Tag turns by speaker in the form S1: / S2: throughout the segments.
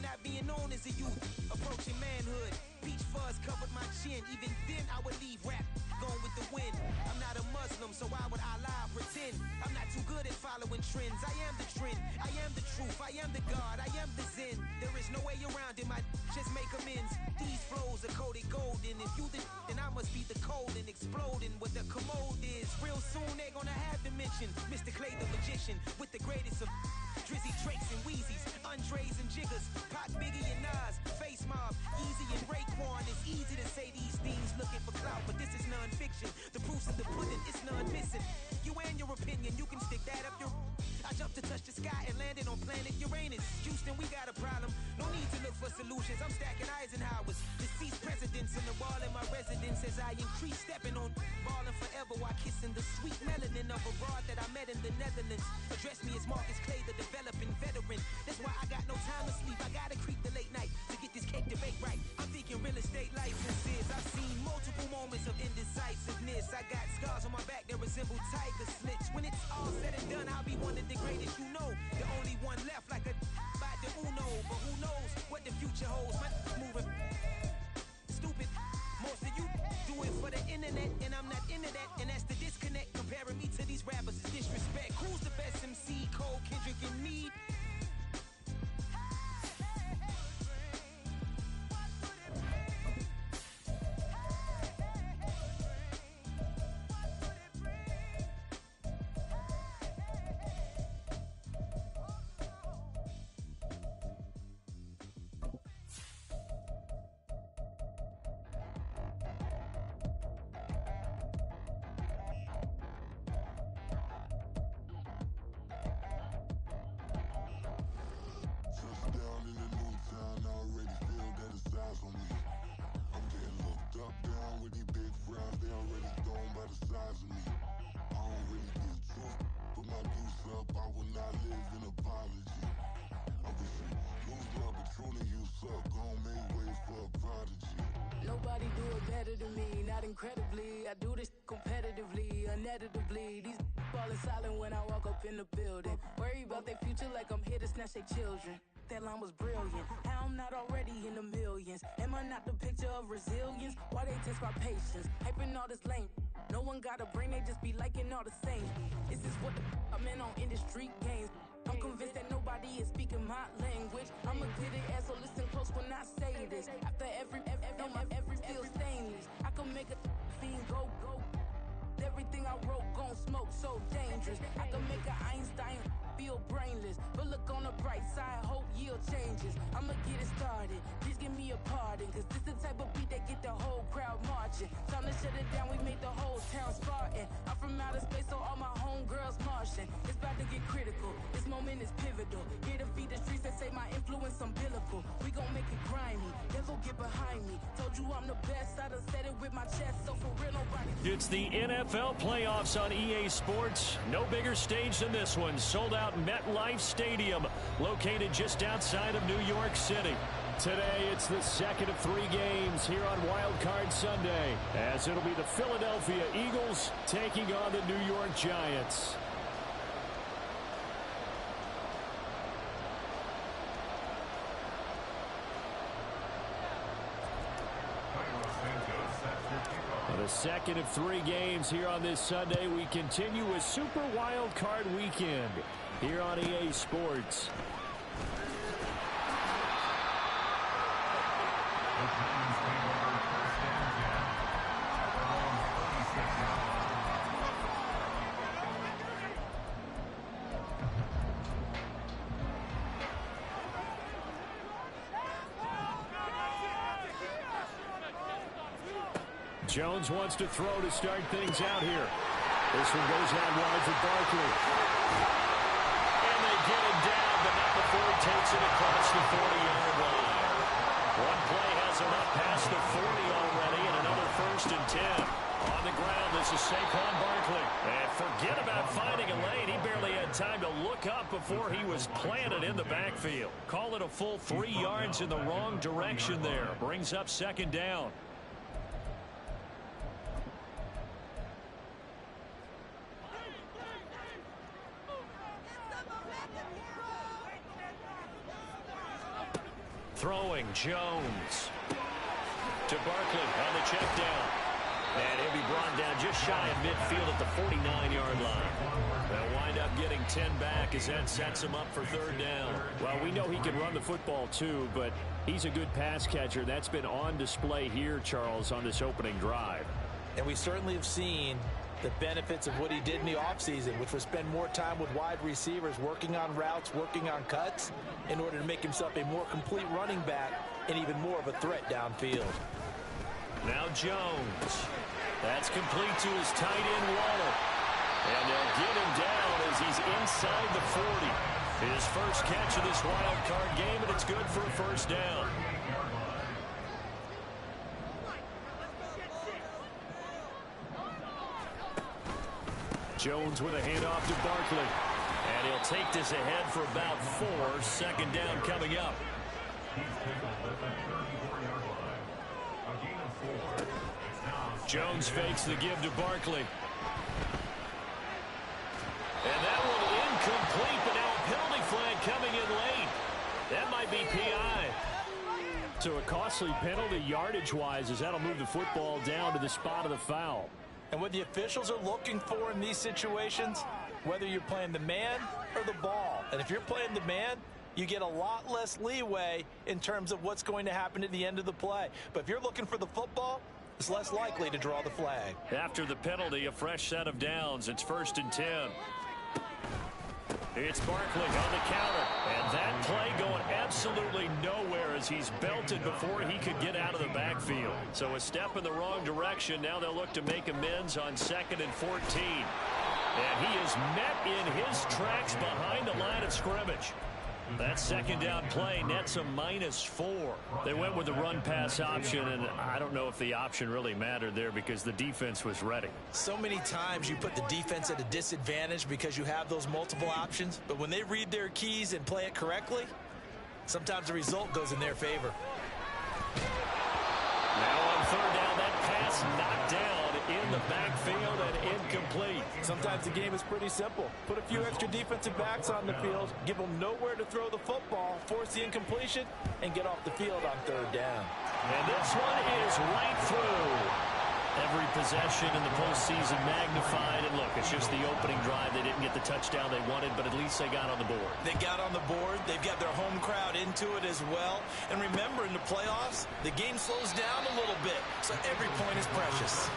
S1: not being known as a youth. Approaching manhood, peach fuzz covered my chin. Even then I would leave rap going with the wind. I'm not a Muslim, so why would Allah pretend? I'm not too good at following trends. I am the trend, I am the truth, I am the God, I am the Zen. There is no way around it, I just make amends. These flows are coated golden. If you the then I must be the cold and exploding what the commode is. Real soon they're gonna have to mention Mr. Clay the magician with the greatest of Drizzy, Drakes, and Wheezies, Andres and Jiggers, Pac, Biggie, and Nas, Face Mob, Easy and Raekwon. It's easy to say these things looking for clout, but this is non-fiction. The proof's in the pudding, it's none missing. You and your opinion, you can stick that up your... I jumped to touch the sky and landed on planet Uranus. Houston, we got a problem. No need to look for solutions. I'm stacking Eisenhowers. Deceased presidents in the wall in my residence as I increase stepping on ballin' forever while kissing the sweet melanin of a broad that I met in the Netherlands. Address me as Marcus Clay, the developing veteran. That's why I got no time to sleep. I gotta creep the late night to get this cake to bake right. I'm thinking real estate licenses. I've seen multiple moments of indecisiveness. I got scars on my back that resemble tiger slits. When it's all said and done, I'll be one of the greatest you know. The only one left like a by the Uno. But who knows what the future holds? My moving stupid. Most of you do it for the internet, and I'm not into that. And that's the disconnect. Comparing me to these rappers is disrespect. Who's the best MC? Cole, Kendrick, and me?
S2: Nobody do it better than me, not incredibly. I do this competitively, uneditably. These falling silent when I walk up in the building. Worry about their future like I'm here to snatch their children. That line was brilliant. How I'm not already in the millions? Am I not the picture of resilience? Why they test my patience? Hyping all this lame. No one got a brain, they just be liking all the same. This is what the I'm in on industry games. I'm convinced that nobody is speaking my language. I'm a good ass, so listen close when I say this. After every feel stainless. I can make a fiend go. Everything I wrote gon' smoke, so dangerous. I can make an Einstein feel brainless. But look on the bright side, hope yield changes. I'ma get it started, please give me a pardon. Cause this the type of beat that get the whole crowd marching. Time to shut it down, we made the whole town Spartan. I'm from outer space, so all my homegirls Martian. It's about to get critical, this moment is pivotal. Here to feed the streets that say my influence umbilical. We gon' make it grimy, never get behind me. Told you I'm the best, I done said it with my chest. So for real, nobody...
S3: It's the NFL playoffs on EA Sports. No bigger stage than this one. Sold out MetLife Stadium, located just outside of New York City. Today, it's the second of 3 games here on Wild Card Sunday, as it'll be the Philadelphia Eagles taking on the New York Giants. The second of 3 games here on this Sunday. We continue with Super Wild Card Weekend here on EA Sports. Jones wants to throw to start things out here. This one goes out wide for Barkley. And they get him down, but not before he takes it across the 40-yard line. One play has him up past the 40 already, and another 1st and 10. On the ground, this is Saquon Barkley. And forget about finding a lane. He barely had time to look up before he was planted in the backfield. Call it a full 3 yards in the wrong direction there. Brings up 2nd down. Throwing, Jones. To Barkley on the check down. And he'll be brought down just shy of midfield at the 49-yard line. They'll wind up getting 10 back as that sets him up for third down.
S4: Well, we know he can run the football too, but he's a good pass catcher. That's been on display here, Charles, on this opening drive.
S5: And we certainly have seen the benefits of what he did in the offseason, which was spend more time with wide receivers, working on routes, working on cuts, in order to make himself a more complete running back and even more of a threat downfield.
S3: Now Jones. That's complete to his tight end, Waller. And they'll get him down as he's inside the 40. His first catch of this wild card game, and it's good for a first down.
S4: Jones with a handoff to Barkley.
S3: And he'll take this ahead for about 4. Second down coming up. Jones fakes the give to Barkley. And that one incomplete, but now a penalty flag coming in late. That might be PI.
S4: So a costly penalty yardage-wise as that'll move the football down to the spot of the foul.
S5: And what the officials are looking for in these situations, whether you're playing the man or the ball. And if you're playing the man, you get a lot less leeway in terms of what's going to happen at the end of the play. But if you're looking for the football, it's less likely to draw the flag.
S3: After the penalty, a fresh set of downs. It's 1st and 10. It's Barkley on the counter. And that play going absolutely nowhere as he's belted before he could get out of the backfield. So a step in the wrong direction. Now they'll look to make amends on 2nd and 14. And he is met in his tracks behind the line of scrimmage. That second down play nets a -4.
S4: They went with the run-pass option, and I don't know if the option really mattered there because the defense was ready.
S5: So many times you put the defense at a disadvantage because you have those multiple options, but when they read their keys and play it correctly, sometimes the result goes in their favor.
S3: Now on third down, that pass knocked down in the backfield and incomplete.
S5: Sometimes the game is pretty simple. Put a few extra defensive backs on the field, give them nowhere to throw the football, force the incompletion, and get off the field on third down.
S3: And this one is right through. Every possession in the postseason magnified. And look, it's just the opening drive. They didn't get the touchdown they wanted, but at least they got on the board.
S5: They got on the board. They've got their home crowd into it as well. And remember, in the playoffs, the game slows down a little bit, so every point is precious.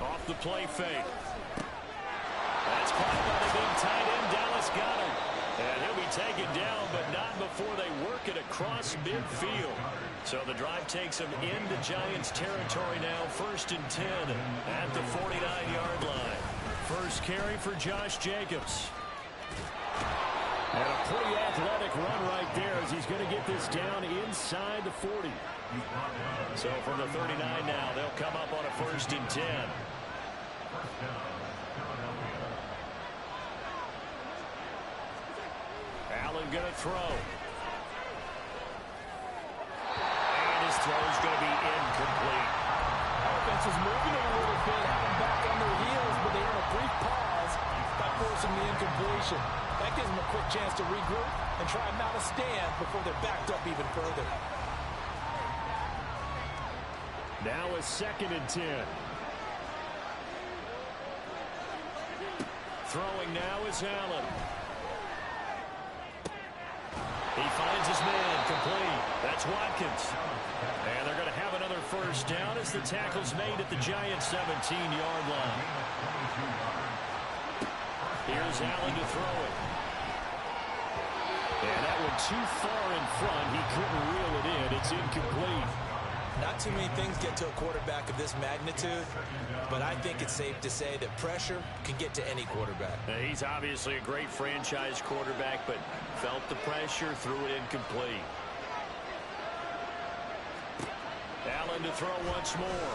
S3: Off the play fake. That's caught by the big tight end. Dallas got him. And he'll be taken down, but not before they work it across midfield. So the drive takes them into Giants territory now. 1st and 10 at the 49-yard line. First carry for Josh Jacobs.
S4: And a pretty athletic run right there as he's going to get this down inside the 40.
S3: So from the 39 now, they'll come up on a 1st and 10. Allen going to throw. And his throw is going to be incomplete.
S5: Offense is moving a little bit, having back on their heels, but they had a brief pause by forcing the incompletion. That gives them a quick chance to regroup and try and mount a stand before they're backed up even further.
S4: Now a 2nd and 10.
S3: Throwing now is Allen. He finds his man, complete. That's Watkins. And they're going to have another first down as the tackle's made at the Giants' 17-yard line. Here's Allen to throw it. And that one too far in front. He couldn't reel it in. It's incomplete.
S5: Not too many things get to a quarterback of this magnitude, but I think it's safe to say that pressure can get to any quarterback.
S3: He's obviously a great franchise quarterback, but felt the pressure, threw it incomplete. Allen to throw once more.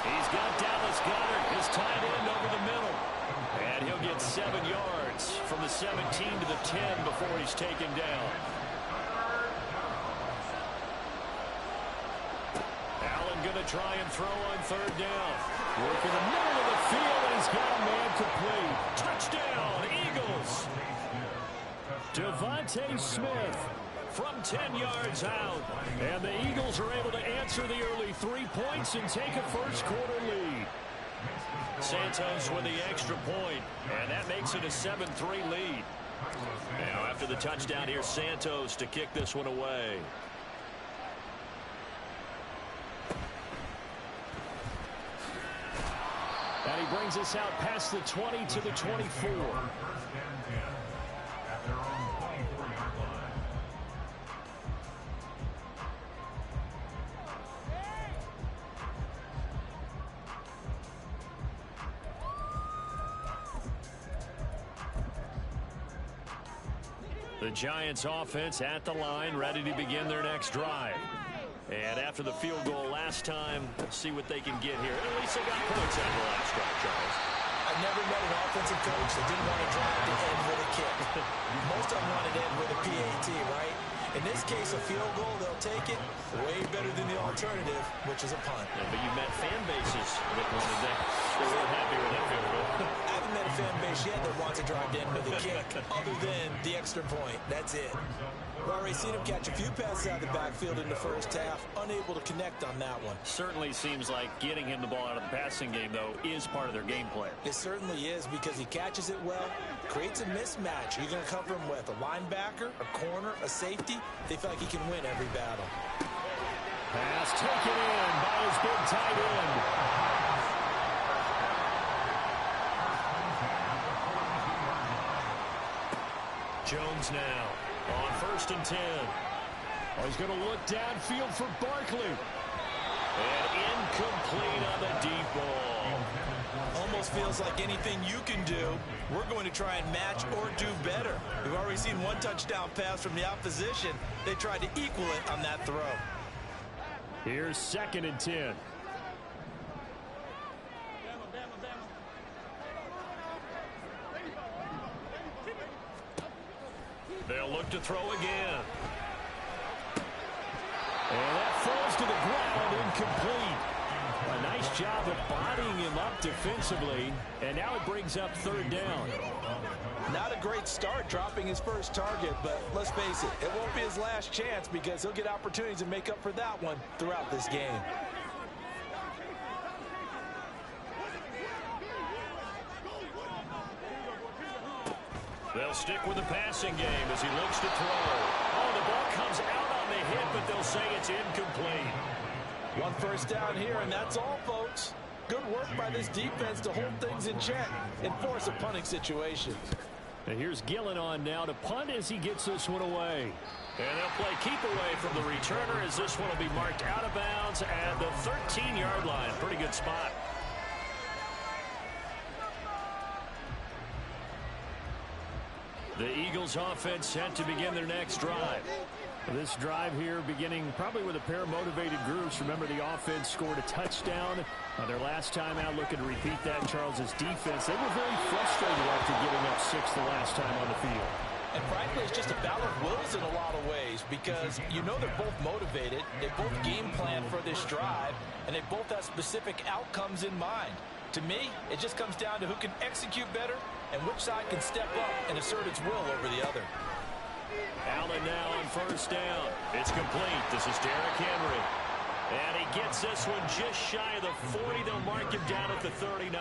S4: He's got Dallas Goedert, his tight end, over the middle. And he'll get 7 yards from the 17 to the 10 before he's taken down. Allen going to try and throw on 3rd down. Working the middle of the field, and he's got a man complete. Touchdown, Eagles. Devontae Smith from 10 yards out. And the Eagles are able to answer the early 3 points and take a first-quarter lead. Santos with the extra point, and that makes it a 7-3 lead. Now after the touchdown, here's Santos to kick this one away. And he brings us out past the 20 to the 24. The Giants offense at the line, ready to begin their next drive. And after the field goal last time, let's see what they can get here. At least they got points out of the last drive, Charles.
S5: I've never met an offensive coach that didn't want to drive to end with a kick. Most of them wanted to end with a PAT, right? In this case, a field goal, they'll take it. Way better than the alternative, which is a punt.
S4: Yeah, but you met fan bases that wanted that. They weren't happy with that field goal.
S5: I haven't met a fan base yet that wants to drive to end with a kick, other than the extra point. That's it. We've already seen him catch a few passes out of the backfield in the first half, unable to connect on that one.
S4: Certainly seems like getting him the ball out of the passing game, though, is part of their game plan.
S5: It certainly is, because he catches it well, creates a mismatch. You're going to cover him with a linebacker, a corner, a safety. They feel like he can win every battle.
S4: Pass taken in by his big tight end. Jones now on 1st and 10. Oh, he's going to look downfield for Barkley. And incomplete on the deep ball.
S5: Almost feels like anything you can do, we're going to try and match or do better. We've already seen one touchdown pass from the opposition. They tried to equal it on that throw.
S4: Here's 2nd and 10. They'll look to throw again. And that falls to the ground, incomplete. A nice job of bodying him up defensively. And now it brings up 3rd down.
S5: Not a great start dropping his first target, but let's face it, it won't be his last chance, because he'll get opportunities to make up for that one throughout this game.
S4: They'll stick with the passing game as he looks to throw. Oh, the ball comes out on the hit, but they'll say it's incomplete.
S5: 1 first down here, and that's all, folks. Good work by this defense to hold things in check and force a punting situation.
S4: And here's Gillen on now to punt as he gets this one away. And they'll play keep away from the returner as this one will be marked out of bounds at the 13-yard line. Pretty good spot. The Eagles offense set to begin their next drive. This drive here beginning probably with a pair of motivated groups. Remember, the offense scored a touchdown their last time out. Looking to repeat that. Charles's defense, they were very frustrated after giving up 6 the last time on the field.
S5: And frankly, it's just a battle of wills in a lot of ways, because you know they're both motivated, they both game plan for this drive, and they both have specific outcomes in mind. To me, it just comes down to who can execute better and which side can step up and assert its will over the other.
S4: Allen now on 1st down. It's complete. This is Derrick Henry. And he gets this one just shy of the 40. They'll mark him down at the 39.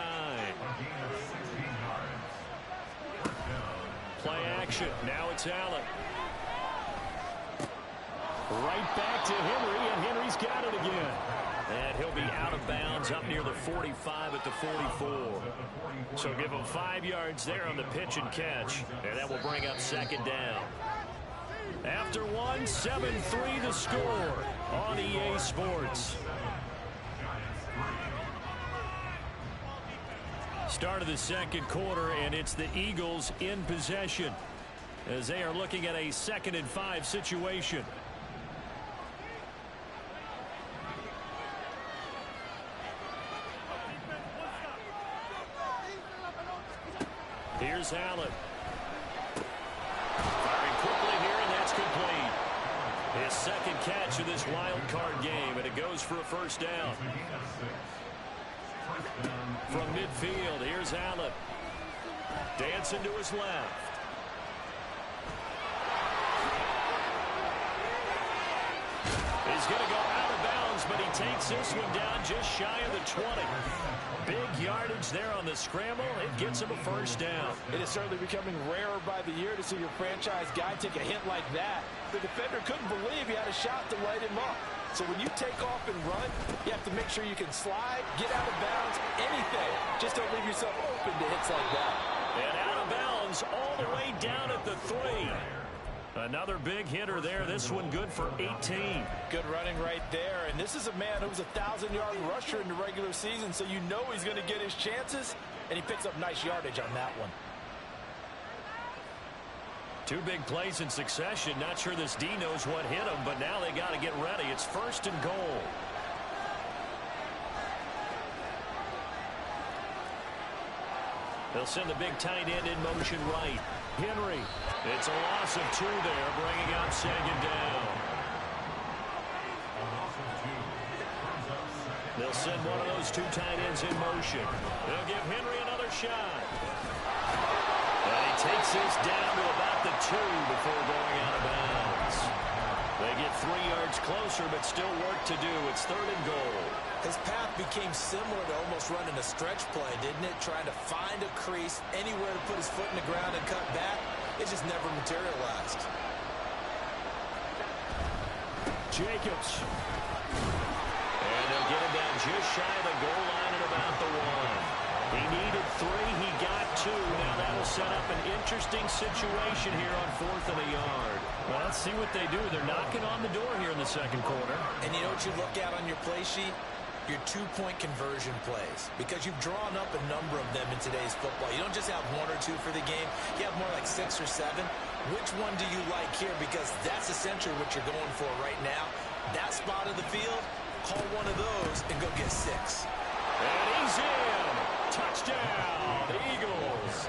S4: Play action. Now it's Allen. Right back to Henry, and Henry's got it again. And he'll be out of bounds up near the 45 at the 44. So give him 5 yards there on the pitch and catch. And that will bring up 2nd down. After one, 7-3 the score on EA Sports. Start of the 2nd quarter, and it's the Eagles in possession as they are looking at a 2nd and 5 situation. Here's Allen. Firing quickly here, and that's complete. His second catch of this wild card game, and it goes for a first down. From midfield, here's Allen. Dancing to his left. He's going to go out of bounds, but he takes this one down just shy of the 20. Big yardage there on the scramble. It gets him a first down.
S5: It is certainly becoming rarer by the year to see your franchise guy take a hit like that. The defender couldn't believe he had a shot to light him up. So when you take off and run, you have to make sure you can slide, get out of bounds, anything. Just don't leave yourself open to hits like that.
S4: And out of bounds all the way down at the 3. Another big hitter there. This one good for 18.
S5: Good running right there. And this is a man who was a 1,000-yard rusher in the regular season, so you know he's going to get his chances, and he picks up nice yardage on that one.
S4: 2 big plays in succession. Not sure this D knows what hit him, but now they got to get ready. It's 1st and goal. They'll send the big tight end in motion right. Henry. It's a loss of 2 there, bringing out 2nd down. They'll send one of those 2 tight ends in motion. They'll give Henry another shot. And he takes this down to about the 2 before going out of bounds. They get 3 yards closer, but still work to do. It's 3rd and goal.
S5: His path became similar to almost running a stretch play, didn't it? Trying to find a crease, anywhere to put his foot in the ground and cut back. It just never materialized.
S4: Jacobs. And they'll get him down just shy of the goal line at about the 1. He needed 3. He got 2. Now that'll set up an interesting situation here on 4th and a yard. Well, let's see what they do. They're knocking on the door here in the second quarter.
S5: And you know what you look at on your play sheet? Your 2-point conversion plays, because you've drawn up a number of them in today's football. You don't just have 1 or 2 for the game. You have more like 6 or 7. Which one do you like here? Because that's essentially what you're going for right now. That spot of the field, call one of those and go get 6.
S4: And he's in. Touchdown, Eagles.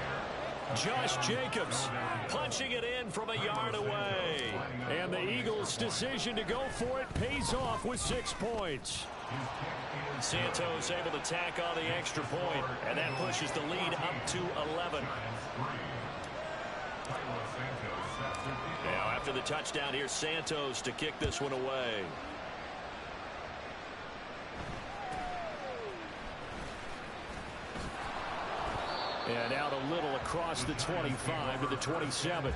S4: Josh Jacobs punching it in from a yard away. And the Eagles' decision to go for it pays off with 6 points. Santos able to tack on the extra point, and that pushes the lead up to 11. Now after the touchdown, here's Santos to kick this one away. And out a little across the 25 to the 27.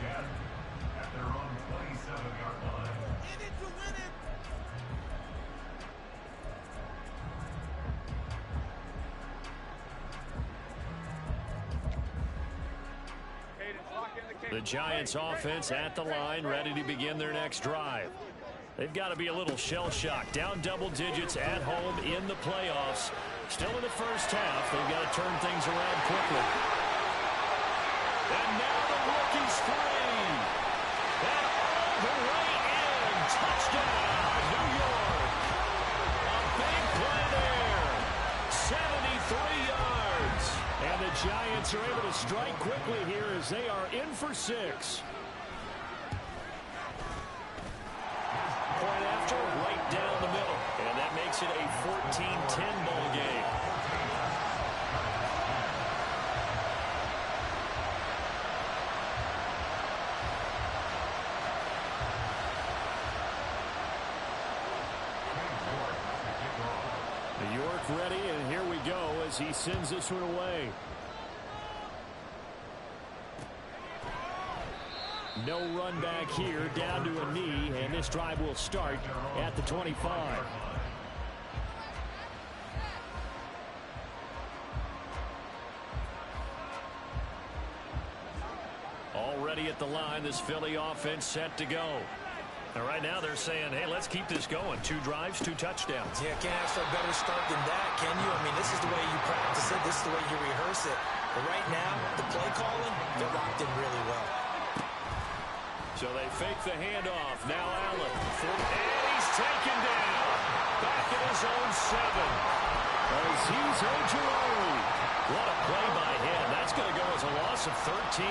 S4: The Giants offense at the line, ready to begin their next drive. They've got to be a little shell-shocked. Down double digits at home in the playoffs. Still in the first half. They've got to turn things around quickly. And now the rookie's free. And all the way in. Touchdown, New York. A big play there. 73 yards. And the Giants are able to strike quickly here as they are in for 6. Point after, right down the middle. And that makes it a 14-10 ball game. New York ready, and here we go as he sends this one away. No run back here, down to a knee, and this drive will start at the 25. Already at the line, this Philly offense set to go. And right now they're saying, hey, let's keep this going. 2 drives, 2 touchdowns.
S5: Yeah, can't ask for a better start than that, can you? I mean, this is the way you practice it. This is the way you rehearse it. But right now, the play calling, they're locked in really well.
S4: So they fake the handoff. Now Allen. And he's taken down. Back at his own 7. Azeez Ojulari What a play by him. That's going to go as a loss of 13.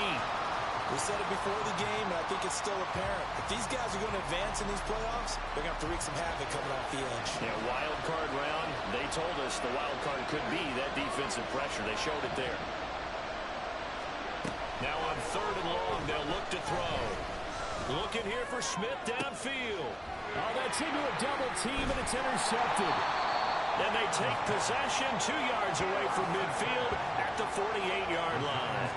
S5: We said it before the game, and I think it's still apparent. If these guys are going to advance in these playoffs, they're going to have to wreak some havoc coming off the edge.
S4: Yeah, wild card round. They told us the wild card could be that defensive pressure. They showed it there. Now on 3rd and long, they'll look to throw. Looking here for Smith downfield.
S3: Oh, that's into a double team, and it's intercepted.
S4: And they take possession 2 yards away from midfield at the 48-yard line.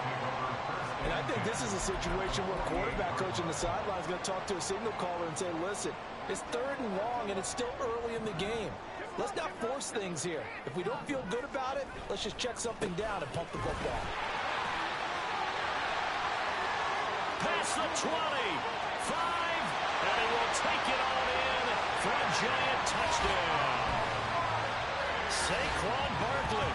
S5: And I think this is a situation where quarterback coach on the sideline is going to talk to a signal caller and say, listen, it's 3rd and long, and it's still early in the game. Let's not force things here. If we don't feel good about it, let's just check something down and pump the football.
S4: Past the 20, 5, and he will take it on in for a giant touchdown. Saquon Barkley,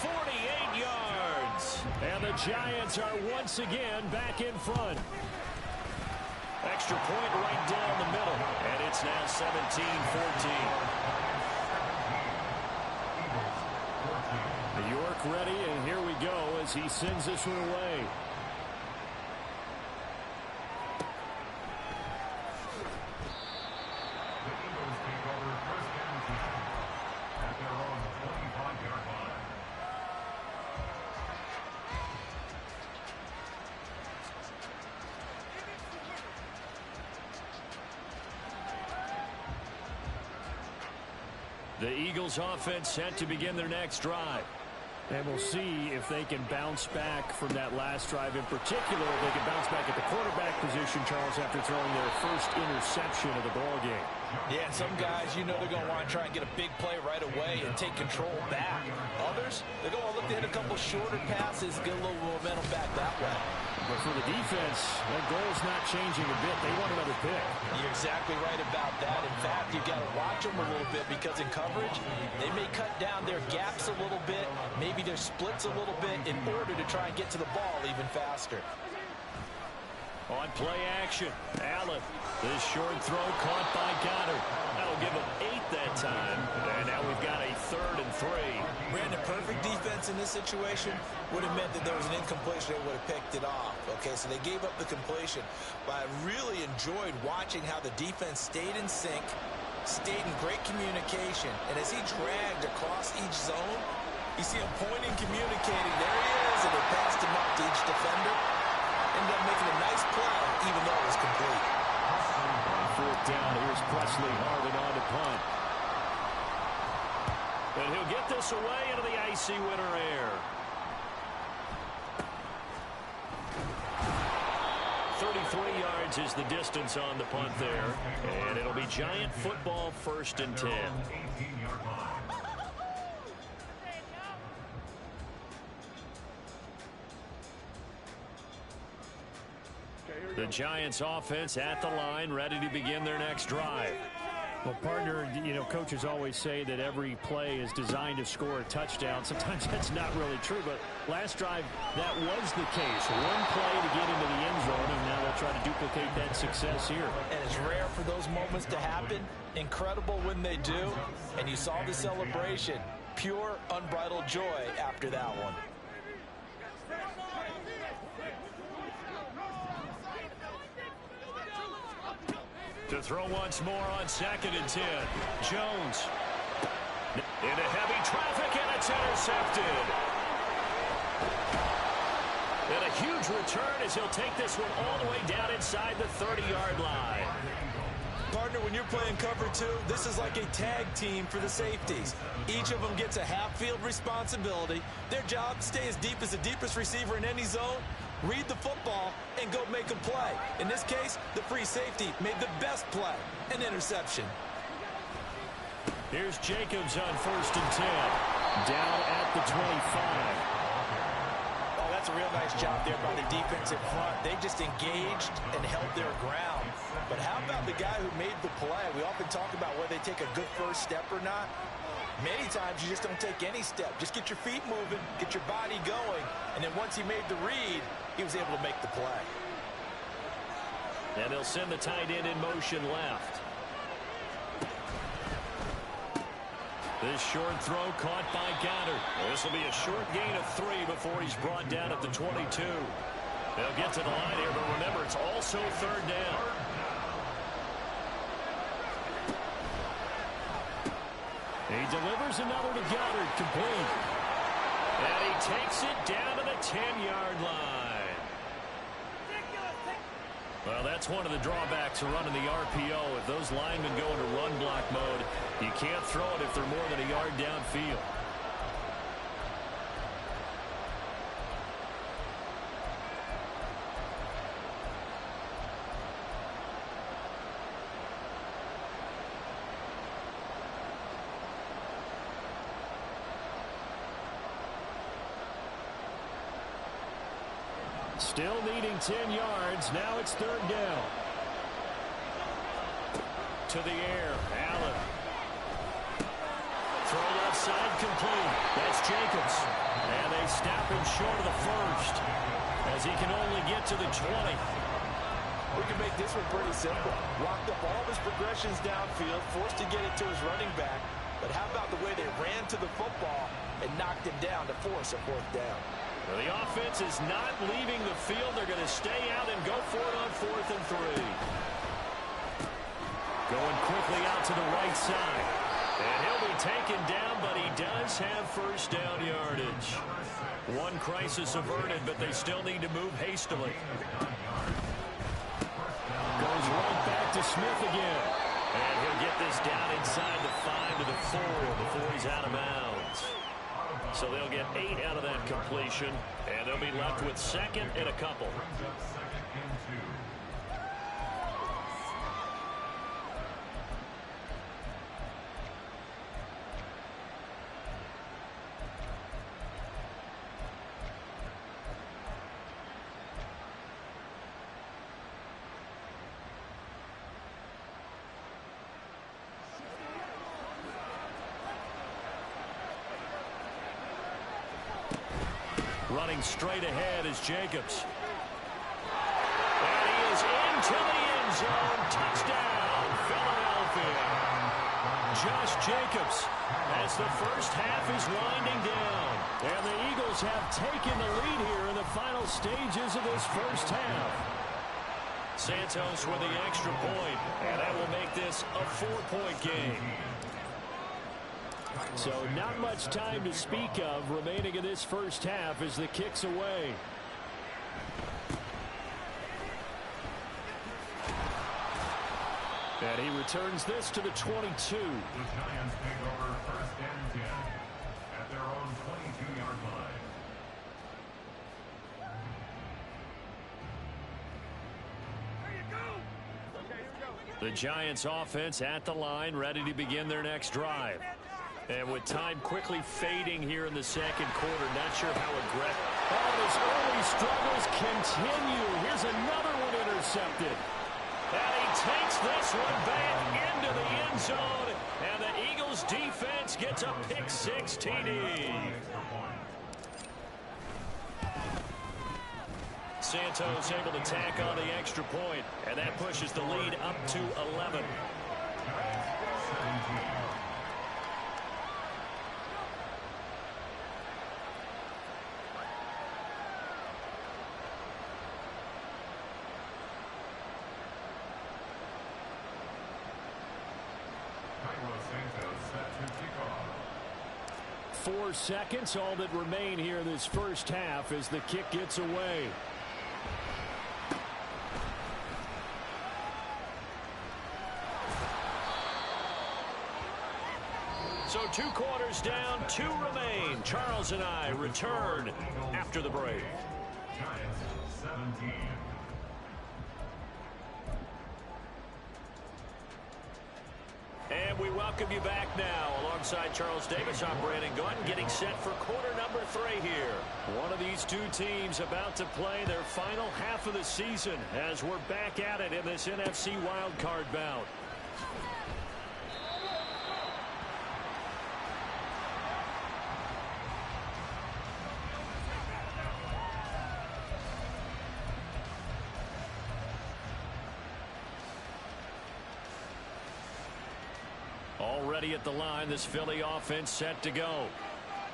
S4: 48 yards.
S3: And the Giants are once again back in front.
S4: Extra point right down the middle, and it's now 17-14.
S3: York ready, and here we go as he sends this one away.
S4: The Eagles offense set to begin their next drive.
S3: And we'll see if they can bounce back from that last drive in particular. If they can bounce back at the quarterback position, Charles, after throwing their first interception of the ballgame.
S5: Yeah, and some guys, you know they're going to want to try and get a big play right away and take control back. Others, they're going to look to hit a couple shorter passes, get a little momentum back that way.
S3: But for the defense, their goal's not changing a bit. They want another pick.
S5: You're exactly right about that. In fact, you've got to watch them a little bit because in coverage, they may cut down their gaps a little bit, maybe their splits a little bit in order to try and get to the ball even faster.
S4: On play action, Allen. This short throw caught by Goddard. That'll give him 8 that time. And now we've got a 3rd and 3.
S5: Brandon, perfect defense in this situation would have meant that there was an incompletion. They would have picked it off. Okay, so they gave up the completion. But I really enjoyed watching how the defense stayed in sync, stayed in great communication. And as he dragged across each zone, you see him pointing, communicating. There he is, and they passed him up to each defender. Ended up making a nice play, even though it was complete.
S3: On 4th down, here's Presley Harvin on to punt.
S4: And he'll get this away into the icy winter air. 33 yards is the distance on the punt there. And it'll be Giant football, 1st and 10. The Giants offense at the line, ready to begin their next drive.
S3: Well, partner, you know, coaches always say that every play is designed to score a touchdown. Sometimes that's not really true, but last drive, that was the case. One play to get into the end zone, and now they'll try to duplicate that success here.
S5: And it's rare for those moments to happen. Incredible when they do. And you saw the celebration. Pure, unbridled joy after that one.
S4: To throw once more on 2nd and 10. Jones. Into heavy traffic, and it's intercepted. And a huge return as he'll take this one all the way down inside the 30-yard line.
S5: Partner, when you're playing cover 2, this is like a tag team for the safeties. Each of them gets a half-field responsibility. Their job, stay as deep as the deepest receiver in any zone, read the football, and go make a play. In this case, the free safety made the best play, an interception.
S4: Here's Jacobs on 1st and 10.
S3: Down at the 25.
S5: Oh, that's a real nice job there by the defense in front. They just engaged and held their ground. But how about the guy who made the play? We often talk about whether they take a good first step or not. Many times you just don't take any step. Just get your feet moving, get your body going, and then once he made the read, he was able to make the play.
S4: And they'll send the tight end in motion left. This short throw caught by Goddard. This will be a short gain of 3 before he's brought down at the 22. They'll get to the line here, but remember, it's also third down.
S3: He delivers another to Goddard, complete.
S4: And he takes it down to the 10-yard line. Well, that's one of the drawbacks of running the RPO. If those linemen go into run block mode, you can't throw it if they're more than a yard downfield.
S3: Still needing 10 yards. Now it's third down.
S4: To the air. Allen. Throw left side complete. That's Jacobs. And they stop him short of the first as he can only get to the 20.
S5: We can make this one pretty simple. Locked up all of his progressions downfield, forced to get it to his running back. But how about the way they ran to the football and knocked him down to force a fourth down?
S4: Well, the offense is not leaving the field. They're going to stay out and go for it on 4th and 3. Going quickly out to the right side. And he'll be taken down, but he does have first down yardage. One crisis averted, but they still need to move hastily.
S3: Goes right back to Smith again.
S4: And he'll get this down inside the 5 to the 4 before he's out of bounds. So they'll get 8 out of that completion, and they'll be left with 2nd and a couple. Running straight ahead is Jacobs. And he is into the end zone. Touchdown, Philadelphia. Josh Jacobs as the first half is winding down.
S3: And the Eagles have taken the lead here in the final stages of this first half.
S4: Santos with the extra point, and that will make this a 4-point game.
S3: So not much time to speak of remaining in this first half as the kick's away. And he returns this to the 22.
S6: The Giants take over 1st and 10 at their own 22-yard line.
S4: The Giants offense at the line, ready to begin their next drive. And with time quickly fading here in the second quarter, not sure how aggressive.
S3: Oh, his early struggles continue. Here's another one intercepted.
S4: And he takes this one back into the end zone. And the Eagles defense gets a pick-6 TD. Santos able to tack on the extra point, and that pushes the lead up to 11.
S6: Set to kick off.
S3: 4 seconds, all that remain here in this first half as the kick gets away.
S4: So 2 quarters down, 2 remain. Charles and I return after the break.
S6: Giants 17.
S4: And we welcome you back now. Alongside Charles Davis, I'm Brandon Gunn, getting set for quarter number 3 here. One of these 2 teams about to play their final half of the season as we're back at it in this NFC wildcard bout. ready at the line. This Philly offense set to go.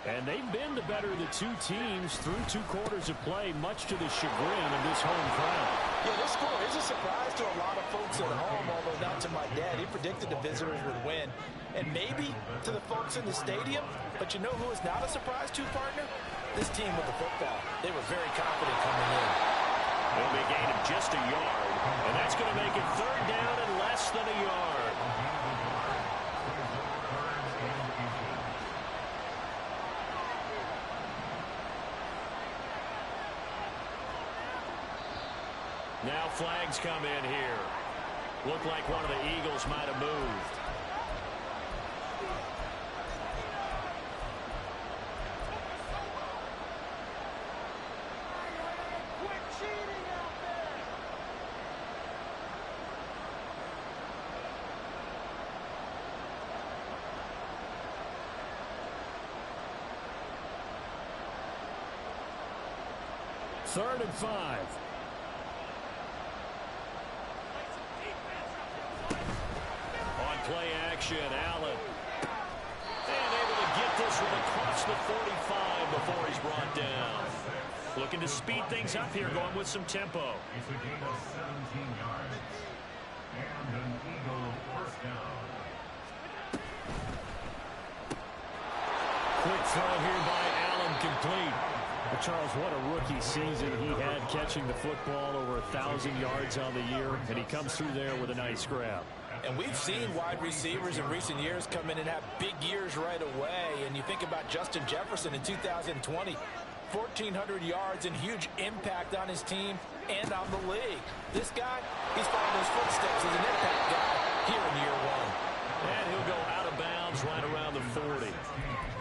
S3: And they've been the better of the two teams through 2 quarters of play, much to the chagrin of this home crowd.
S5: Yeah, this score is a surprise to a lot of folks at home, although not to my dad. He predicted the visitors would win. And maybe to the folks in the stadium, but you know who is not a surprise to, partner? This team with the football. They were very confident coming in.
S4: It'll be a gain of just a yard, and that's going to make it 3rd down and less than a yard. Now flags come in here. Looked like one of the Eagles might have moved.
S7: Quit cheating out there!
S3: Third and 5.
S4: Play action, Allen. And able to get this one across the 45 before he's brought down. Looking to speed things up here, going with some tempo.
S6: It's a gain of 17 yards. And an Eagle first down.
S3: Quick throw here by Allen, complete. But Charles, what a rookie season he had, catching the football over 1,000 yards on the year, and he comes through there with a nice grab.
S5: And we've seen wide receivers in recent years come in and have big years right away. And you think about Justin Jefferson in 2020, 1,400 yards and huge impact on his team and on the league. This guy, he's following his footsteps as an impact guy here in year 1.
S4: And he'll go out of bounds right around the 40.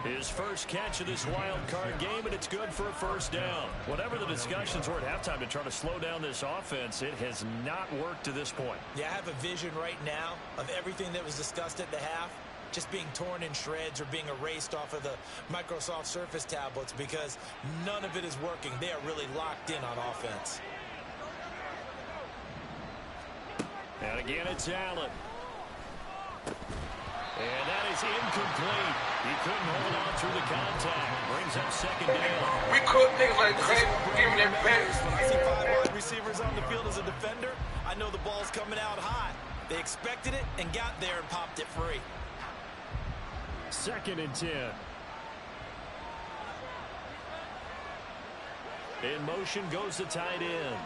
S4: His first catch of this wild card game, and it's good for a first down. Whatever the discussions were at halftime to try to slow down this offense, it has not worked to this point.
S8: Yeah, I have a vision right now of everything that was discussed at the half just being torn in shreds or being erased off of the Microsoft Surface tablets because none of it is working. They are really locked in on offense.
S4: And again, it's Allen. And that is incomplete. He couldn't hold on through the contact. Brings up 2nd down.
S9: We cook niggas like crazy, giving them back.
S8: When I see 5 wide receivers on the field as a defender, I know the ball's coming out hot. They expected it and got there and popped it free.
S3: 2nd and 10.
S4: In motion goes the tight end.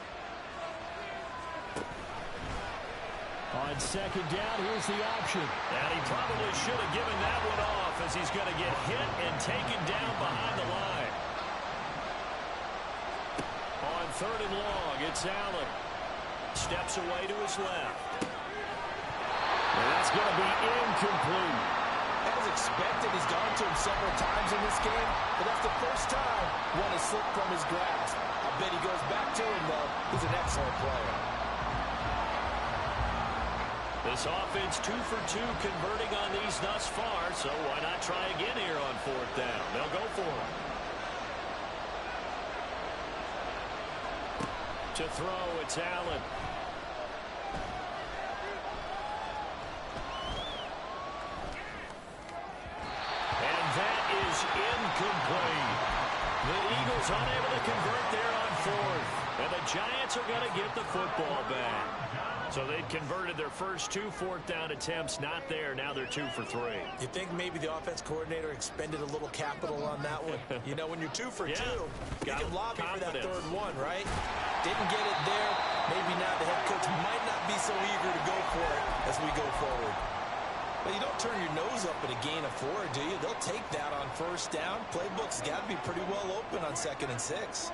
S3: On 2nd down, here's the option.
S4: And he probably should have given that one off as he's going to get hit and taken down behind the line. On 3rd and long, it's Allen. Steps away to his left.
S3: And that's going to be incomplete.
S5: As expected, he's gone to him several times in this game, but that's the first time one has slipped from his grasp. I bet he goes back to him, though. He's an excellent player.
S4: This offense 2 for 2 converting on these thus far, so why not try again here on 4th down? They'll go for it. To throw, it's Allen. And that is incomplete. The Eagles unable to convert there on 4th. And the Giants are going to get the football back. So they'd converted their first 2 4th down attempts, not there. Now they're 2 for 3.
S8: You think maybe the offense coordinator expended a little capital on that one? You know, when you're 2 for 2, you can lobby for that 3rd one, right? Didn't get it there. Maybe now the head coach might not be so eager to go for it as we go forward. But you don't turn your nose up at a gain of 4, do you? They'll take that on 1st down. Playbook's got to be pretty well open on 2nd and 6.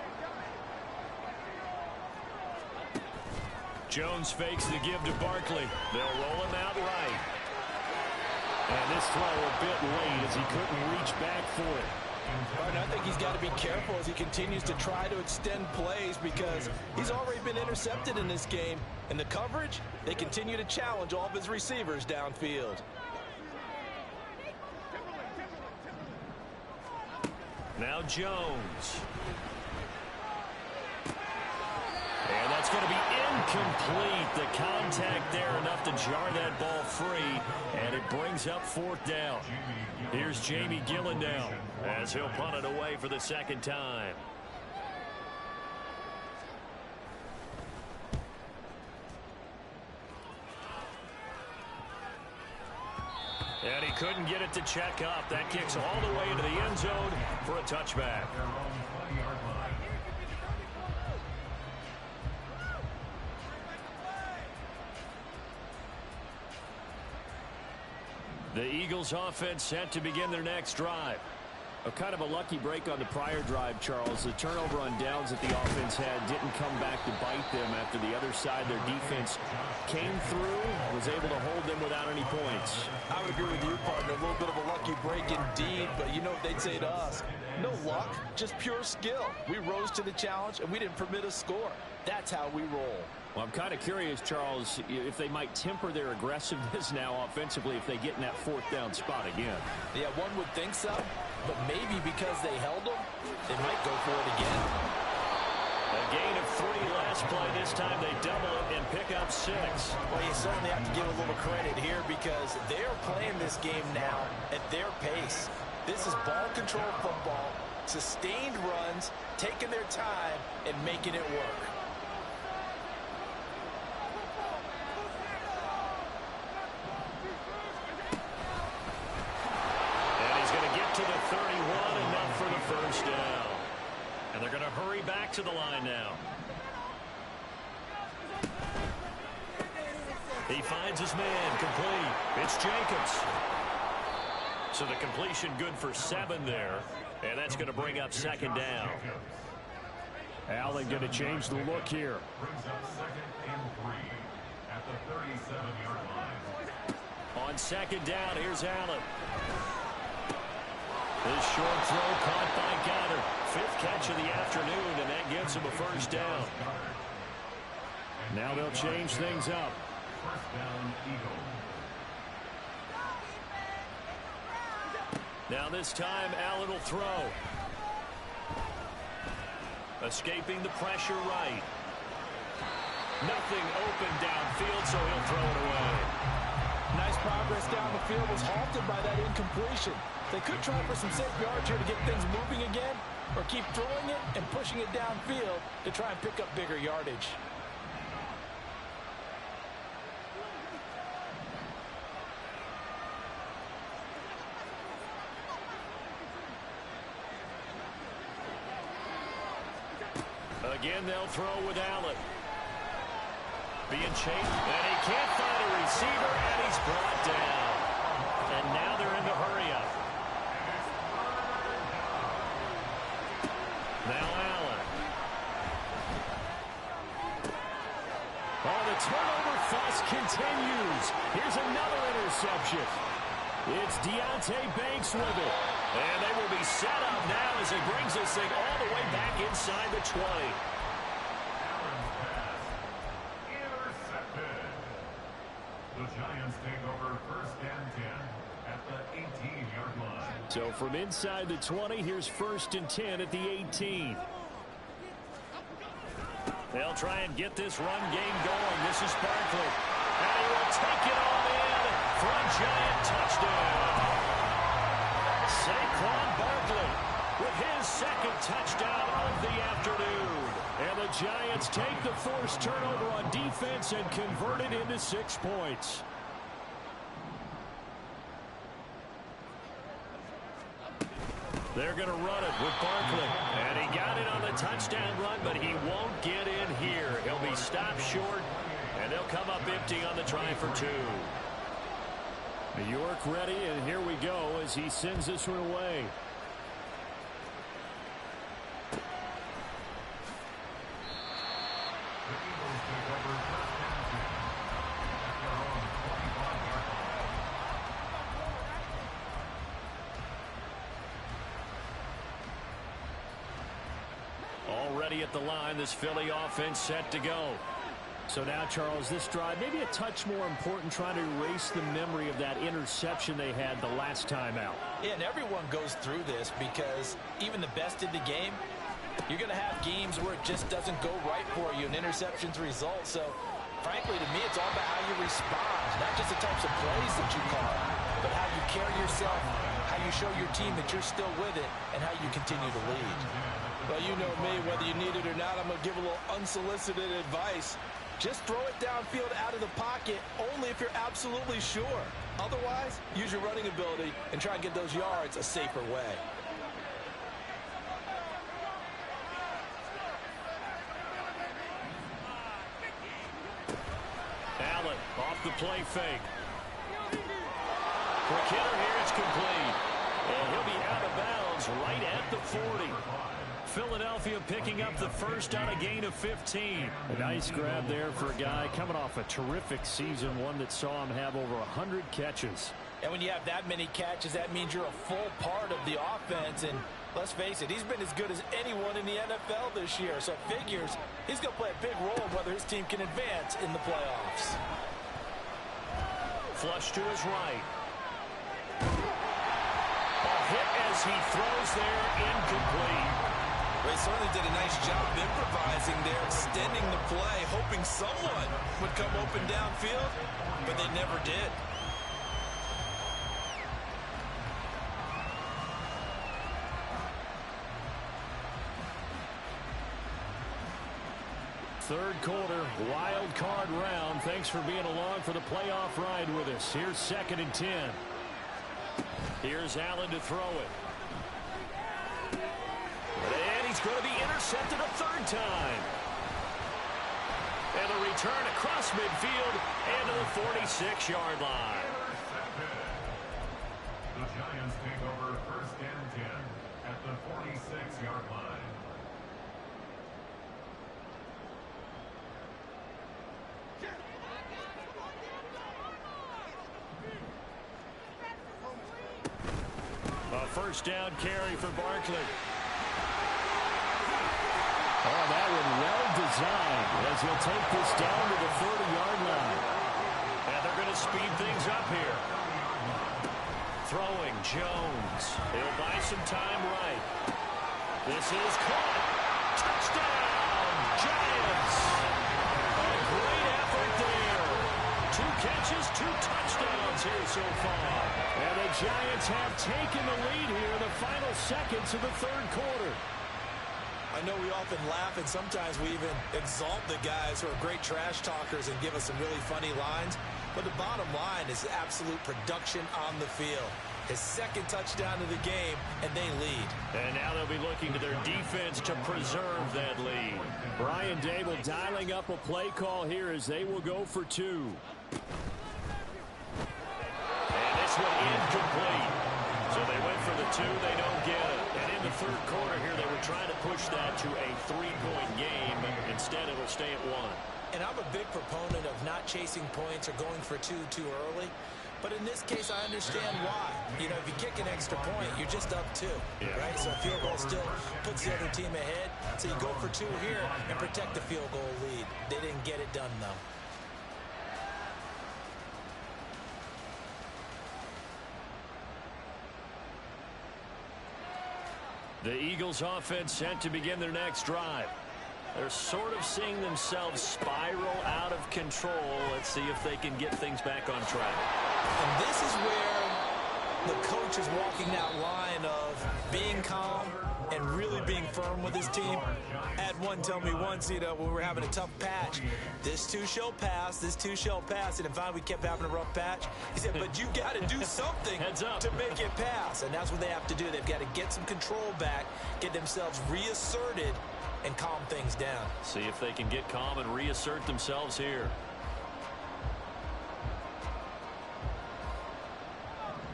S4: Jones fakes the give to Barkley. They'll roll him out right.
S3: And this throw a bit late as he couldn't reach back for it.
S5: And I think he's got to be careful as he continues to try to extend plays because he's already been intercepted in this game. And the coverage, they continue to challenge all of his receivers downfield.
S4: Now Jones. And that's going to be incomplete. The contact there enough to jar that ball free, and it brings up 4th down. Here's Jamie Gillen now as he'll punt it away for the 2nd time. And he couldn't get it to check up. That kicks all the way into the end zone for a touchback. The Eagles offense set to begin their next drive. A kind of a lucky break on the prior drive, Charles. The turnover on downs that the offense had didn't come back to bite them after the other side. Their defense came through, was able to hold them without any points.
S8: I would agree with you, partner. A little bit of a lucky break indeed, but you know what they'd say to us. No luck, just pure skill. We rose to the challenge, and we didn't permit a score. That's how we roll.
S4: Well, I'm kind of curious, Charles, if they might temper their aggressiveness now offensively if they get in that 4th down spot again.
S8: Yeah, one would think so, but maybe because they held them, they might go for it again.
S4: A gain of 3 last play. This time they double it and pick up 6.
S8: Well, you certainly have to give a little credit here because they're playing this game now at their pace. This is ball control football, sustained runs, taking their time, and making it work.
S4: To the 31, enough for the 1st down. And they're going to hurry back to the line now. He finds his man, complete. It's Jacobs. So the completion good for 7 there. And that's going to bring up 2nd down. Allen going to change the look here.
S6: Brings up 2nd and 3 at the 37-yard line.
S4: On 2nd down, here's Allen. This short throw caught by Goddard. 5th catch of the afternoon, and that gives him a 1st down. Now they'll change things up.
S6: 1st down, Eagles.
S4: Now this time, Allen will throw. Escaping the pressure right. Nothing open downfield, so he'll throw it away.
S5: Nice progress down the field was halted by that incompletion. They could try for some safe yards here to get things moving again, or keep throwing it and pushing it downfield to try and pick up bigger yardage.
S4: Again, they'll throw with Allen. Being chased, and he can't find a receiver, and he's brought down. And now they're in the hurry-up. Now Allen. Oh, the turnover fuss continues. Here's another interception. It's Deontay Banks with it. And they will be set up now as he brings this thing all the way back inside the 20.
S6: Allen's pass intercepted. The Giants take over 1st and 10 at the 18-yard line.
S4: So from inside the 20, here's 1st and 10 at the 18. They'll try and get this run game going. This is Barkley. And he will take it all in for a Giant touchdown. Saquon Barkley with his 2nd touchdown of the afternoon. And the Giants take the forced turnover on defense and convert it into 6 points. They're going to run it with Barkley. And he got it on the touchdown run, but he won't get in here. He'll be stopped short, and they'll come up empty on the try for 2. New York ready, and here we go as he sends this one away.
S6: The Eagles take over 1st and 10 at their own 25-yard line.
S4: Already at the line, this Philly offense set to go. So now, Charles, this drive maybe a touch more important, trying to erase the memory of that interception they had the last time out.
S8: Yeah, and everyone goes through this because even the best in the game, you're going to have games where it just doesn't go right for you and interceptions result. So, frankly, to me, it's all about how you respond, not just the types of plays that you call, but how you carry yourself, how you show your team that you're still with it, and how you continue to lead.
S5: Well, you know me, whether you need it or not, I'm going to give a little unsolicited advice. Just throw it downfield out of the pocket only if you're absolutely sure. Otherwise, use your running ability and try and get those yards a safer way.
S4: Allen off the play fake. Quick hitter here, it's complete. And he'll be out of bounds right at the 40. Philadelphia picking up the first on a gain of 15.
S3: A nice grab there for a guy coming off a terrific season, one that saw him have over 100 catches.
S8: And when you have that many catches, that means you're a full part of the offense. And let's face it, he's been as good as anyone in the NFL this year. So it figures he's going to play a big role in whether his team can advance in the playoffs.
S4: Flush to his right. A hit as he throws there, incomplete.
S5: They certainly did a nice job improvising there, extending the play, hoping someone would come open downfield, but they never did.
S3: Third quarter, wild card round. Thanks for being along for the playoff ride with us. Here's 2nd and 10.
S4: Here's Allen to throw it. And he's going to be intercepted a third time. And a return across midfield and to the 46-yard line.
S6: The Giants take over 1st and 10 at the 46-yard line.
S4: A first down carry for Barkley.
S3: Oh, that one well designed as he'll take this down to the 30-yard line.
S4: And they're going to speed things up here. Throwing Jones. He'll buy some time right. This is caught. Touchdown, Giants. A great effort there. 2 catches, 2 touchdowns here so far.
S3: And the Giants have taken the lead here in the final seconds of the third quarter.
S8: I know we often laugh, and sometimes we even exalt the guys who are great trash talkers and give us some really funny lines. But the bottom line is absolute production on the field. His 2nd touchdown of the game, and they lead.
S4: And now they'll be looking to their defense to preserve that lead.
S3: Brian Dable dialing up a play call here as they will go for 2.
S4: And this one incomplete. So they went for the 2, they don't get it. And in the third quarter here, they were trying to push that to a 3-point game. Instead, it'll stay at 1.
S8: And I'm a big proponent of not chasing points or going for 2 too early. But in this case, I understand why. You know, if you kick an extra point, you're just up 2, right? So a field goal still puts the other team ahead. So you go for 2 here and protect the field goal lead. They didn't get it done, though.
S4: The Eagles offense set to begin their next drive. They're sort of seeing themselves spiral out of control. Let's see if they can get things back on track.
S8: And this is where the coach is walking that line of being calm and really being firm with his team. I had one tell me once, you know, when we were having a tough patch, this too shall pass, this too shall pass. And in fact, we kept having a rough patch. He said, but you got to do something to make it pass. And that's what they have to do. They've got to get some control back, get themselves reasserted, and calm things down.
S4: See if they can get calm and reassert themselves here.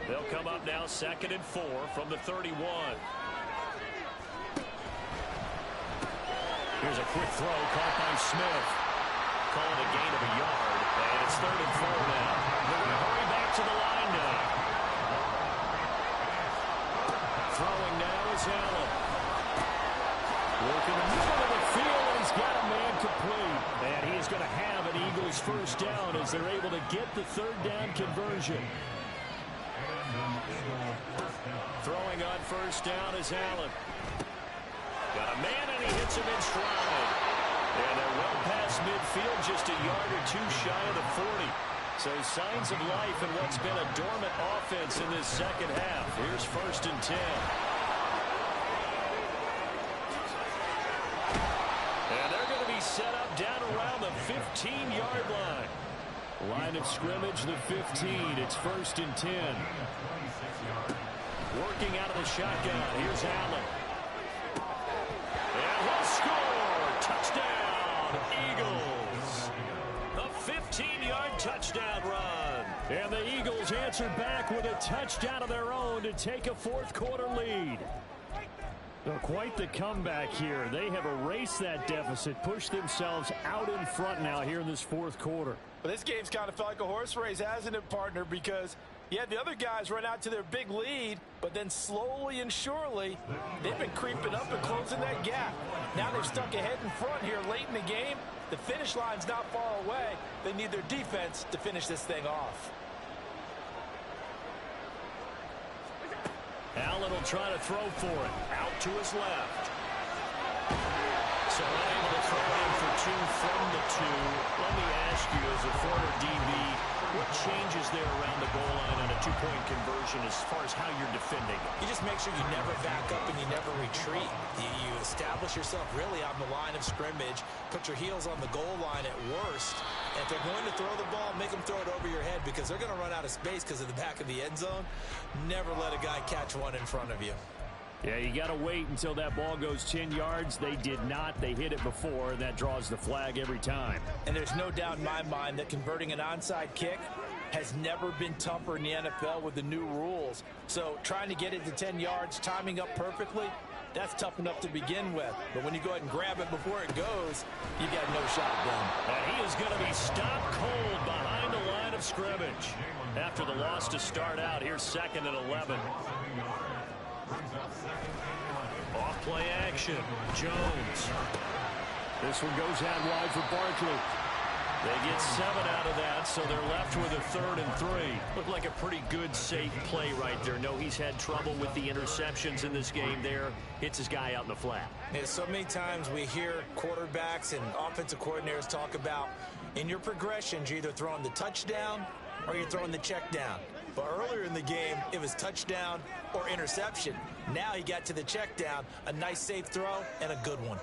S4: They'll come up now 2nd and 4 from the 31. Here's a quick throw caught by Smith. Calling a gain of a yard. And it's 3rd and 4 now. They're going to hurry back to the line now. Throwing now is Allen. Working the middle of the field, and he's got a man complete. And he is going to have an Eagles first down as they're able to get the 3rd down conversion. Throwing on first down is Allen. Got a man, and he hits him in stride. And they're well past midfield, just a yard or 2 shy of the 40. So signs of life in what's been a dormant offense in this second half. Here's 1st and 10. And they're going to be set up down around the 15-yard line. Line of scrimmage, the 15. It's 1st and 10. Working out of the shotgun. Here's Allen. And he'll score. Touchdown, Eagles. A 15-yard touchdown run. And the Eagles answered back with a touchdown of their own to take a fourth-quarter lead. Well, quite the comeback here. They have erased that deficit, pushed themselves out in front now here in this fourth quarter.
S5: Well, this game's kind of felt like a horse race, hasn't it, partner? Because, yeah, the other guys run out to their big lead, but then slowly and surely, they've been creeping up and closing that gap. Now they've stuck ahead in front here late in the game. The finish line's not far away. They need their defense to finish this thing off.
S4: Allen will try to throw for it. Out to his left. So unable to throw in for 2 from the 2. Let me ask you, as a former DB, what changes there around the goal line on a 2-point conversion as far as how you're defending?
S8: You just make sure you never back up and you never retreat. You establish yourself really on the line of scrimmage, put your heels on the goal line at worst. And if they're going to throw the ball, make them throw it over your head because they're going to run out of space because of the back of the end zone. Never let a guy catch one in front of you.
S4: Yeah, you got to wait until that ball goes 10 yards. They did not. They hit it before, and that draws the flag every time.
S5: And there's no doubt in my mind that converting an onside kick has never been tougher in the NFL with the new rules. So trying to get it to 10 yards, timing up perfectly, that's tough enough to begin with. But when you go ahead and grab it before it goes, you got no shot then.
S4: And he is going to be stopped cold behind the line of scrimmage. After the loss to start out, here's 2nd and 11. Off play action. Jones. This one goes out wide for Barkley. They get 7 out of that, so they're left with a 3rd and 3. Looked like a pretty good, safe play right there. No, he's had trouble with the interceptions in this game there. Hits his guy out in the flat.
S8: Yeah, so many times we hear quarterbacks and offensive coordinators talk about in your progressions, you're either throwing the touchdown or you're throwing the check down. But earlier in the game, it was touchdown or interception. Now he got to the check down, a nice safe throw, and a good one.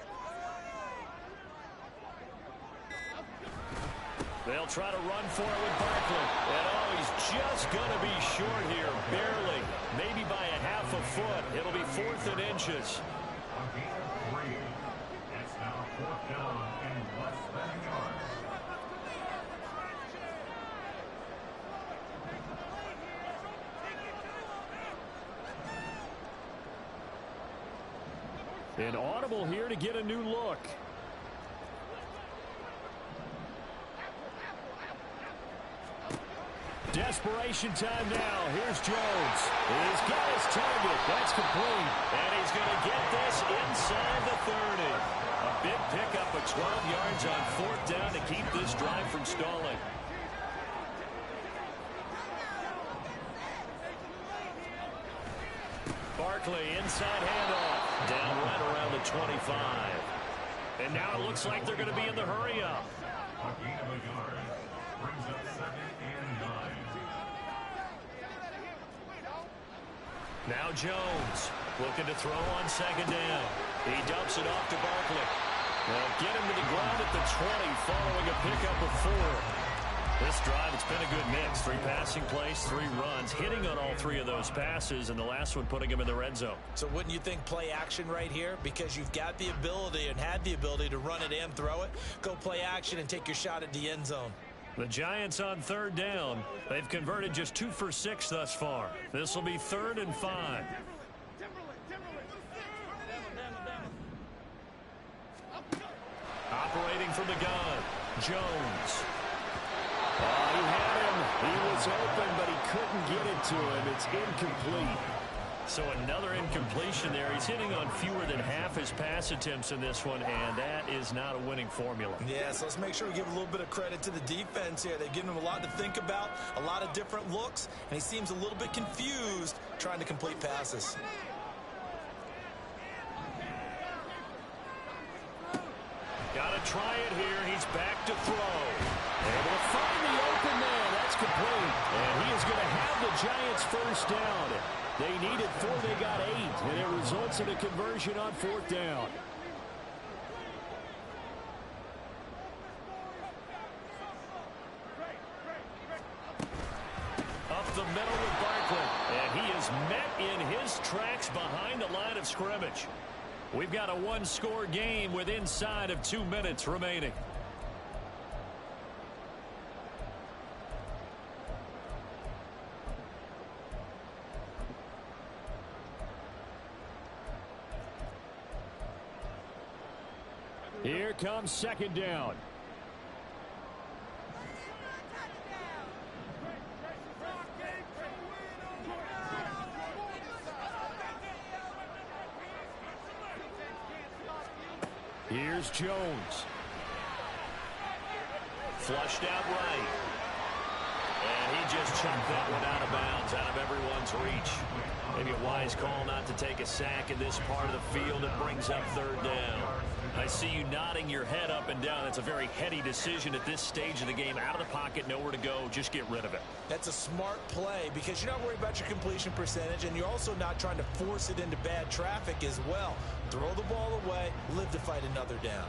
S4: They'll try to run for it with Barkley. And oh, he's just going to be short here, barely. Maybe by a half a foot. It'll be 4th and inches.
S6: It's now 4th down and less than a yard.
S4: An audible here to get a new look. Desperation time now. Here's Jones. He's got his target. That's complete. And he's going to get this inside the 30. A big pickup of 12 yards on 4th down to keep this drive from stalling. Barkley, inside handoff. Down right around the 25. And now it looks like they're going to be in the hurry-up.
S6: A gain of a yard brings up 2nd and 9.
S4: Now Jones looking to throw on 2nd down. He dumps it off to Barkley. They'll get him to the ground at the 20 following a pickup of 4. This drive, it's been a good mix. 3 passing plays, 3 runs, hitting on all 3 of those passes, and the last one putting him in the red zone.
S8: So wouldn't you think play action right here? Because you've got the ability and had the ability to run it and throw it. Go play action and take your shot at the end zone.
S4: The Giants on 3rd down. They've converted just 2 for 6 thus far. This will be 3rd and 5. Operating from the gun, Jones. He had him. He was open, but he couldn't get it to him. It's incomplete. So another incompletion there. He's hitting on fewer than half his pass attempts in this one, and that is not a winning formula.
S8: Yeah, so let's make sure we give a little bit of credit to the defense here. They've given him a lot to think about, a lot of different looks, and he seems a little bit confused trying to complete passes.
S4: Got to try it here. He's back to throw. Able to find the open man. That's complete. And he is going to have the Giants first down. They needed 4, they got 8. And it results in a conversion on 4th down. Up the middle with Barkley. And he is met in his tracks behind the line of scrimmage. We've got a one-score game with inside of 2 minutes remaining. Here comes 2nd down. Here's Jones. Flushed out right. And he just chucked that one out of bounds, out of everyone's reach. Maybe a wise call not to take a sack in this part of the field. It brings up 3rd down. I see you nodding your head up and down. That's a very heady decision at this stage of the game. Out of the pocket, nowhere to go. Just get rid of it.
S8: That's a smart play because you're not worried about your completion percentage, and you're also not trying to force it into bad traffic as well. Throw the ball away, live to fight another down.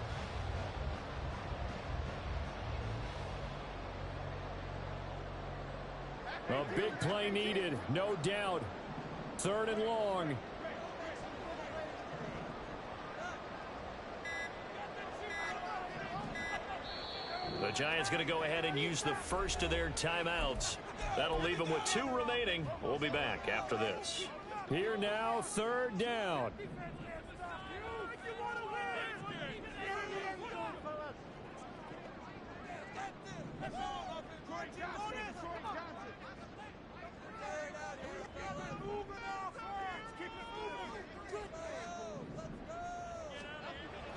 S4: A big play needed, no doubt. 3rd and long. The Giants going to go ahead and use the first of their timeouts. That'll leave them with 2 remaining. We'll be back after this. Here now, 3rd down.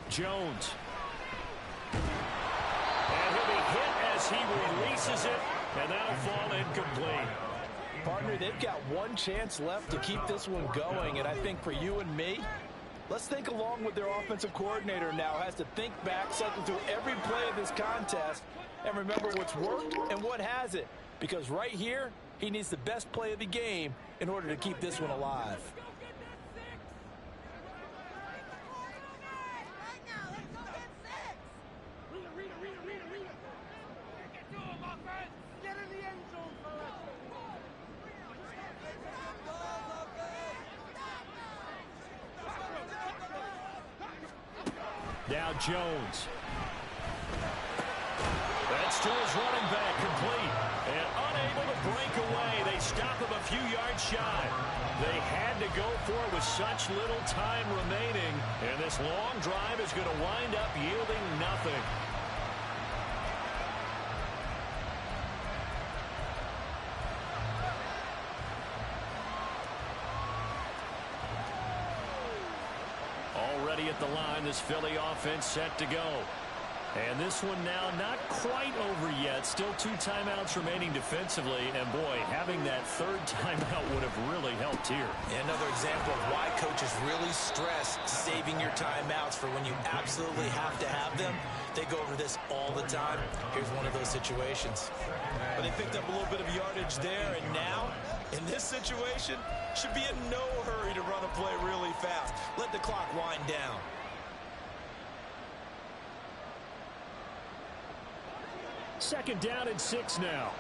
S4: Jones. And he'll be hit as he releases it, and that'll fall incomplete.
S5: Partner, they've got one chance left to keep this one going, and I think for you and me, let's think along with their offensive coordinator now. Has to think back, cycle through every play of this contest, and remember what's worked and what hasn't. Because right here, he needs the best play of the game in order to keep this one alive.
S4: Now Jones. That's to his running back, complete. And unable to break away. They stop him a few yards shy. They had to go for it with such little time remaining. And this long drive is going to wind up yielding nothing. Already at the line, this Philly offense set to go. And this one now not quite over yet. Still 2 timeouts remaining defensively. And, boy, having that 3rd timeout would have really helped here.
S8: Another example of why coaches really stress saving your timeouts for when you absolutely have to have them. They go over this all the time. Here's one of those situations. But they picked up a little bit of yardage there. And now, in this situation, should be in no hurry to run a play really fast. Let the clock wind down.
S4: Second down and 6 now.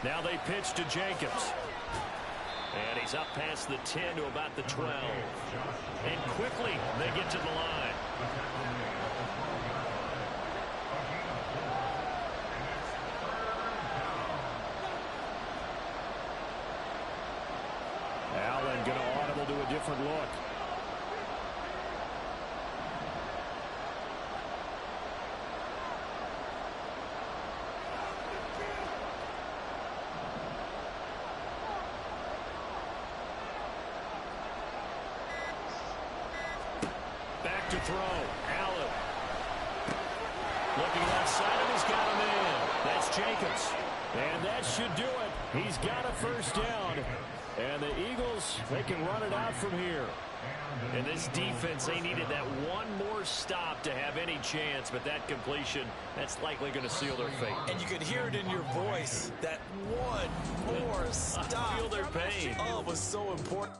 S4: Now they pitch to Jacobs. And he's up past the 10 to about the 12. And quickly they get to the line. Allen going to audible to a different look. Back to throw. Allen. Looking left side, and he's got him in. That's Jacobs. And that should do it. He's got a first down.
S3: And the Eagles, they can run it out from here.
S4: And this defense, they needed that one more stop to have any chance, but that completion, that's likely going to seal their fate.
S8: And you could hear it in your voice, that one more stop.
S4: Feel their pain.
S8: Oh, it was so important.